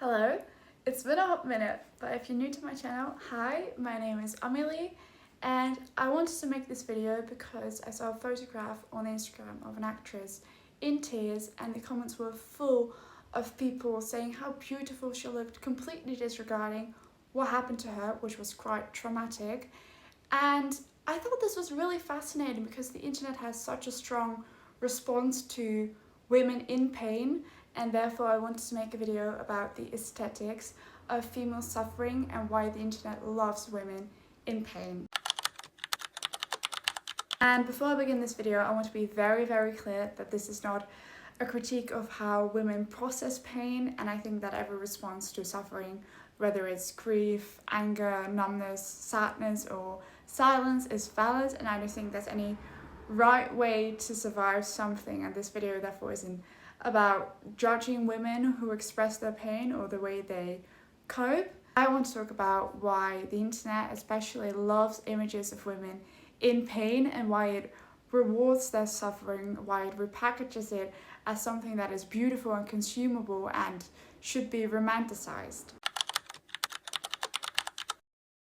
Hello, it's been a hot minute, but if you're new to my channel, hi, my name is Amelie, and I wanted to make this video because I saw a photograph on Instagram of an actress in tears, and the comments were full of people saying how beautiful she looked, completely disregarding what happened to her, which was quite traumatic. And I thought this was really fascinating because the internet has such a strong response to women in pain, and therefore I wanted to make a video about the aesthetics of female suffering and why the internet loves women in pain. And before I begin this video, I want to be very, very clear that this is not a critique of how women process pain, and I think that every response to suffering, whether it's grief, anger, numbness, sadness, or silence, is valid, and I don't think there's any right way to survive something, and this video therefore isn't about judging women who express their pain or the way they cope. I want to talk about why the internet especially loves images of women in pain and why it rewards their suffering, why it repackages it as something that is beautiful and consumable and should be romanticized.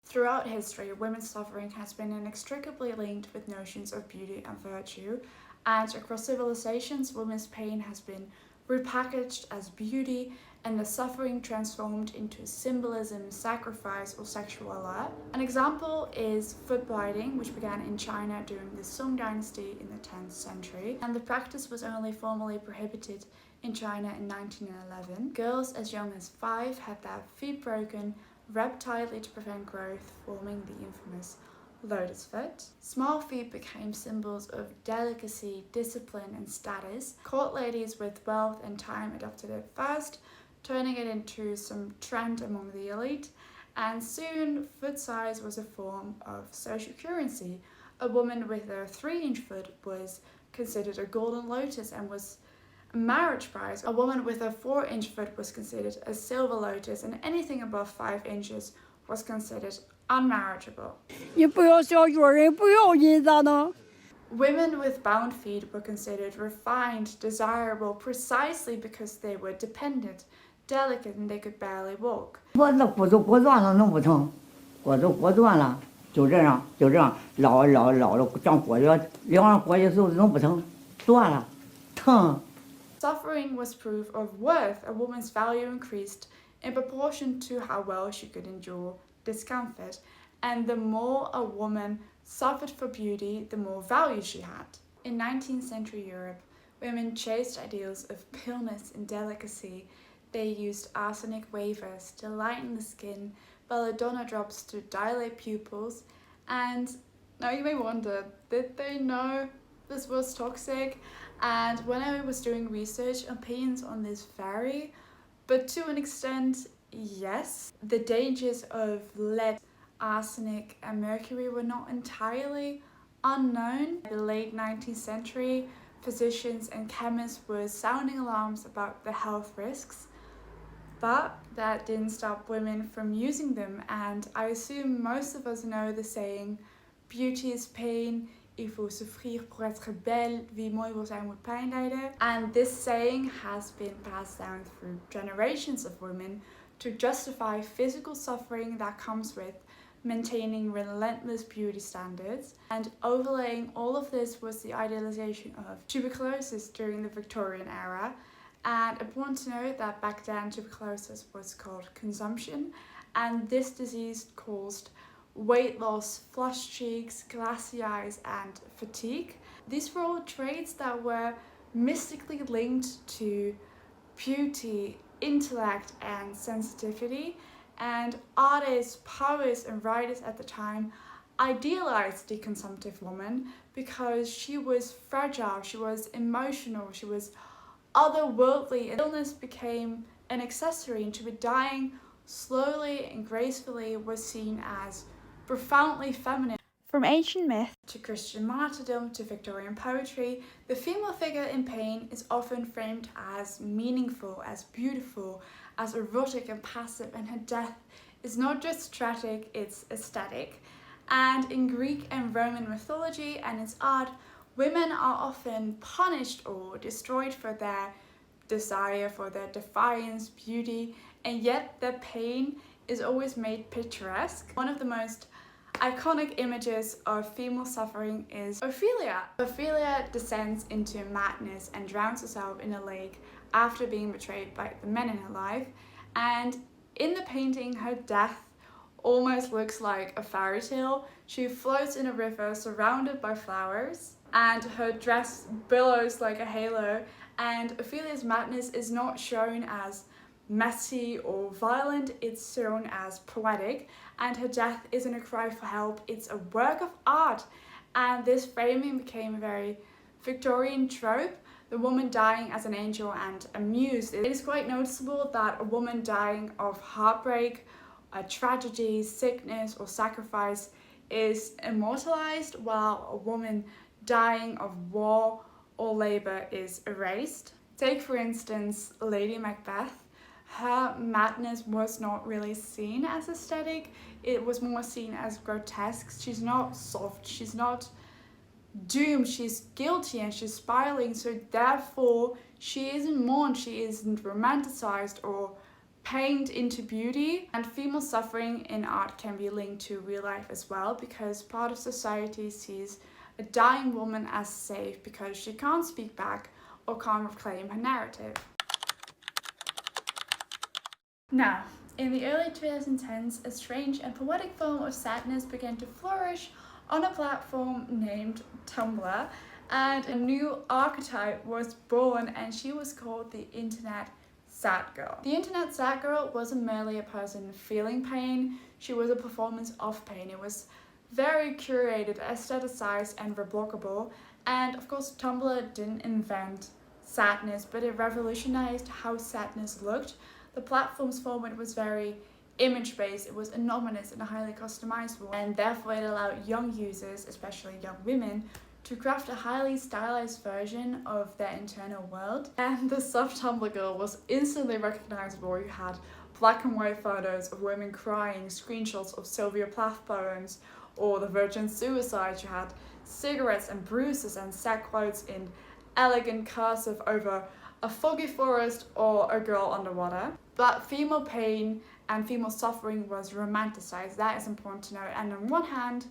Throughout history, women's suffering has been inextricably linked with notions of beauty and virtue, and across civilizations, women's pain has been repackaged as beauty and the suffering transformed into symbolism, sacrifice, or sexual allure. An example is Footbinding, which began in China during the Song Dynasty in the 10th century, and the practice was only formally prohibited in China in 1911. Girls as young as 5 had their feet broken, wrapped tightly to prevent growth, forming the infamous lotus foot. Small feet became symbols of delicacy, discipline, and status. Court ladies with wealth and time adopted it first, turning it into some trend among the elite, and soon foot size was a form of social currency. A woman with a 3-inch foot was considered a golden lotus and was a marriage prize. A woman with a 4-inch foot was considered a silver lotus, and anything above 5 inches was considered unmarriageable. Women with bound feet were considered refined, desirable, precisely because they were dependent, delicate, and they could barely walk. Suffering was proof of worth. A woman's value increased in proportion to how well she could endure discomfort, and the more a woman suffered for beauty, the more value she had. In 19th century Europe, women chased ideals of paleness and delicacy. They used arsenic wafers to lighten the skin, belladonna drops to dilate pupils, and now you may wonder, did they know this was toxic? And when I was doing research, opinions on this vary, but to an extent, yes. The dangers of lead, arsenic, and mercury were not entirely unknown. In the late 19th century, physicians and chemists were sounding alarms about the health risks, but that didn't stop women from using them, and I assume most of us know the saying, beauty is pain, il faut souffrir pour être belle, wie mooi wil zijn moet pijn lijden. And this saying has been passed down through generations of women to justify physical suffering that comes with maintaining relentless beauty standards. And overlaying all of this was the idealization of tuberculosis during the Victorian era. And important to note that back then tuberculosis was called consumption, and this disease caused weight loss, flushed cheeks, glassy eyes, and fatigue. These were all traits that were mystically linked to beauty, intellect, and sensitivity, and artists, poets, and writers at the time idealized the consumptive woman because she was fragile, she was emotional, she was otherworldly, and illness became an accessory, and to be dying slowly and gracefully was seen as profoundly feminine. From ancient myth to Christian martyrdom to Victorian poetry, the female figure in pain is often framed as meaningful, as beautiful, as erotic and passive, and her death is not just tragic, it's aesthetic. And in Greek and Roman mythology and its art, women are often punished or destroyed for their desire, for their defiance, beauty, and yet their pain is always made picturesque. One of the most iconic images of female suffering is Ophelia. Ophelia descends into madness and drowns herself in a lake after being betrayed by the men in her life, and in the painting her death almost looks like a fairy tale. She floats in a river surrounded by flowers and her dress billows like a halo, and Ophelia's madness is not shown as messy or violent, it's shown as poetic, and her death isn't a cry for help, it's a work of art. And this framing became a very Victorian trope, the woman dying as an angel and a muse. It is quite noticeable that a woman dying of heartbreak, a tragedy, sickness or sacrifice is immortalized, while a woman dying of war or labor is erased. Take for instance Lady Macbeth. Her madness was not really seen as aesthetic, it was more seen as grotesque. She's not soft, she's not doomed, she's guilty and she's spiraling, so therefore she isn't mourned, she isn't romanticized or painted into beauty. And female suffering in art can be linked to real life as well, because part of society sees a dying woman as safe because she can't speak back or can't reclaim her narrative. Now, in the early 2010s, a strange and poetic form of sadness began to flourish on a platform named Tumblr, and a new archetype was born, and she was called the Internet Sad Girl. The Internet Sad Girl wasn't merely a person feeling pain, she was a performance of pain. It was very curated, aestheticized and reblockable, and of course Tumblr didn't invent sadness, but it revolutionized how sadness looked. The platform's format was very image-based, it was anonymous and highly customizable, and therefore it allowed young users, especially young women, to craft a highly stylized version of their internal world. And the soft Tumblr girl was instantly recognizable. You had black and white photos of women crying, screenshots of Sylvia Plath poems, or the Virgin Suicide. You had cigarettes and bruises and sad quotes in elegant cursive over a foggy forest or a girl underwater. But female pain and female suffering was romanticized, that is important to note. And on one hand,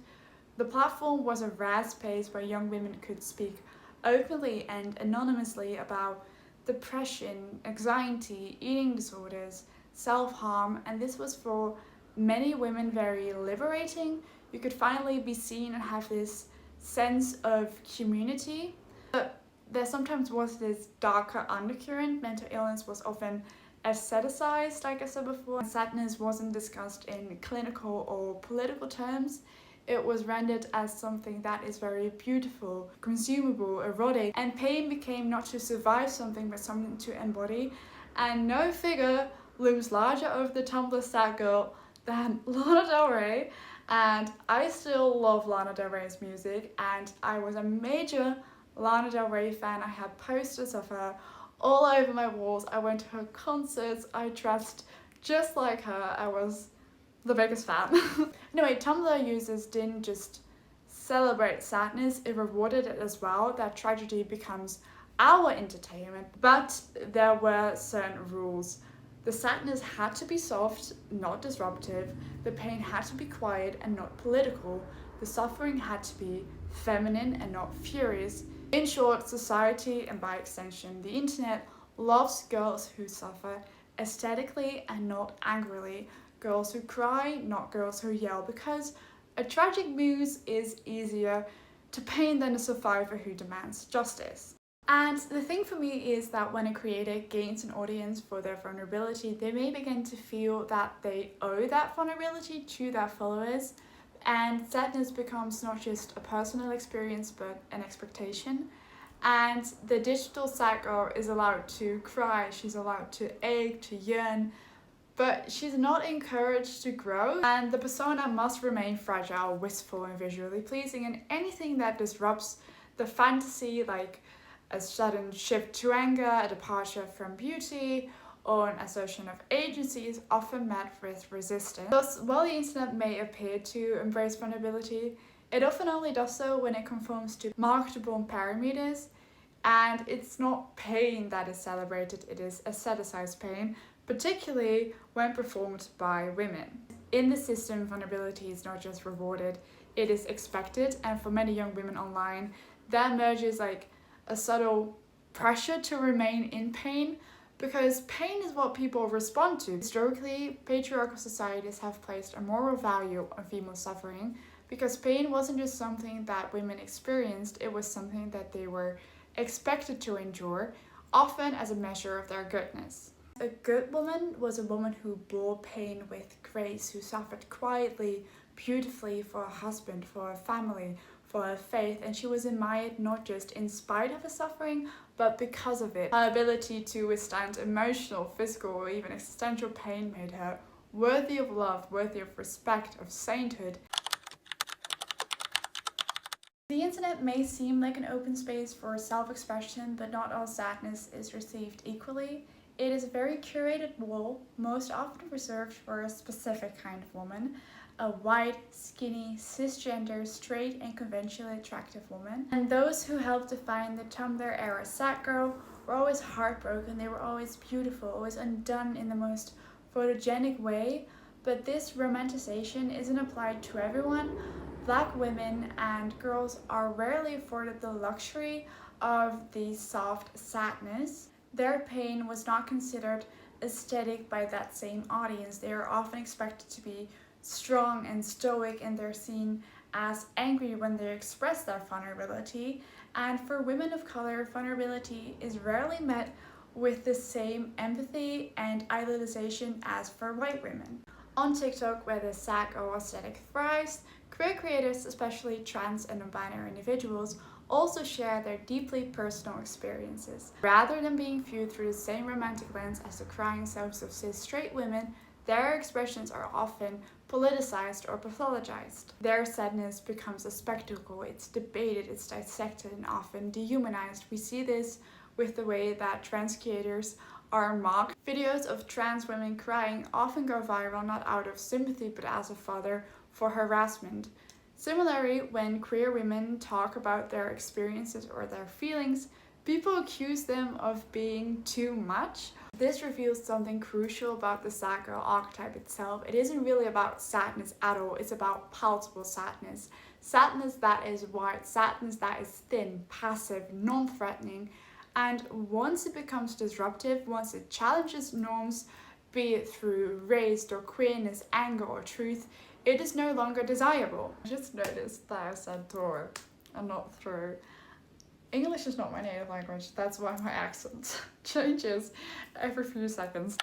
the platform was a rare space where young women could speak openly and anonymously about depression, anxiety, eating disorders, self-harm, and this was for many women very liberating. You could finally be seen and have this sense of community. But there sometimes was this darker undercurrent. Mental illness was often aestheticized, like I said before. Sadness wasn't discussed in clinical or political terms. It was rendered as something that is very beautiful, consumable, erotic, and pain became not to survive something but something to embody. And no figure looms larger over the Tumblr sad girl than Lana Del Rey, and I still love Lana Del Rey's music, and I was a major Lana Del Rey fan. I had posters of her all over my walls. I went to her concerts, I dressed just like her. I was the biggest fan. Anyway, Tumblr users didn't just celebrate sadness, it rewarded it as well, that tragedy becomes our entertainment. But there were certain rules. The sadness had to be soft, not disruptive. The pain had to be quiet and not political. The suffering had to be feminine and not furious. In short, society, and by extension the internet, loves girls who suffer aesthetically and not angrily. Girls who cry, not girls who yell, because a tragic muse is easier to paint than a survivor who demands justice. And the thing for me is that when a creator gains an audience for their vulnerability, they may begin to feel that they owe that vulnerability to their followers, and sadness becomes not just a personal experience but an expectation. And the digital sad girl is allowed to cry, she's allowed to ache, to yearn, but she's not encouraged to grow, and the persona must remain fragile, wistful and visually pleasing, and anything that disrupts the fantasy, like a sudden shift to anger, a departure from beauty, or an assertion of agency, is often met with resistance. Thus, while the internet may appear to embrace vulnerability, it often only does so when it conforms to marketable parameters, and it's not pain that is celebrated, it is aestheticized pain. particularly when performed by women. In the system, vulnerability is not just rewarded, it is expected, and for many young women online, that emerges like a subtle pressure to remain in pain, because pain is what people respond to. Historically, patriarchal societies have placed a moral value on female suffering because pain wasn't just something that women experienced, it was something that they were expected to endure, often as a measure of their goodness. A good woman was a woman who bore pain with grace, who suffered quietly, beautifully for her husband, for her family, for her faith, and she was admired not just in spite of her suffering, but because of it. Her ability to withstand emotional, physical, or even existential pain made her worthy of love, worthy of respect, of sainthood. The internet may seem like an open space for self-expression, but not all sadness is received equally. It is a very curated wall, most often reserved for a specific kind of woman, a white, skinny, cisgender, straight, and conventionally attractive woman. And those who helped define the Tumblr era sad girl were always heartbroken, they were always beautiful, always undone in the most photogenic way, but this romanticization isn't applied to everyone. Black women and girls are rarely afforded the luxury of the soft sadness. Their pain was not considered aesthetic by that same audience. They are often expected to be strong and stoic, and they're seen as angry when they express their vulnerability. And for women of color, vulnerability is rarely met with the same empathy and idealization as for white women. On TikTok, where the sad girl aesthetic thrives, queer creators, especially trans and non-binary individuals, also share their deeply personal experiences. Rather than being viewed through the same romantic lens as the crying selves of cis straight women, their expressions are often politicized or pathologized. Their sadness becomes a spectacle, it's debated, it's dissected, and often dehumanized. We see this with the way that trans creators are mocked. Videos of trans women crying often go viral not out of sympathy but as a fodder for harassment. Similarly, when queer women talk about their experiences or their feelings, people accuse them of being too much. This reveals something crucial about the sad girl archetype itself. It isn't really about sadness at all, it's about palatable sadness. Sadness that is white, sadness that is thin, passive, non-threatening. And once it becomes disruptive, once it challenges norms, be it through race or queerness, anger or truth, it is no longer desirable. I just noticed that I said through and not through. English is not my native language, that's why my accent changes every few seconds.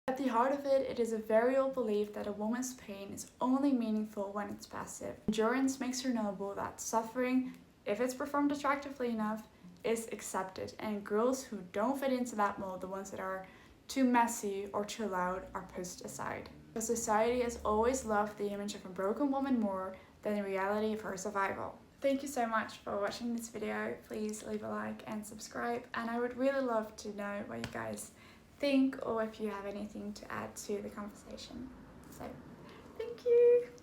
At the heart of it, it is a very old belief that a woman's pain is only meaningful when it's passive. Endurance makes her noble, that suffering, if it's performed attractively enough, is accepted, and girls who don't fit into that mold, the ones that are too messy or too loud, are pushed aside. The society has always loved the image of a broken woman more than the reality of her survival. Thank you so much for watching this video. Please leave a like and subscribe, and I would really love to know what you guys think or if you have anything to add to the conversation. So, thank you!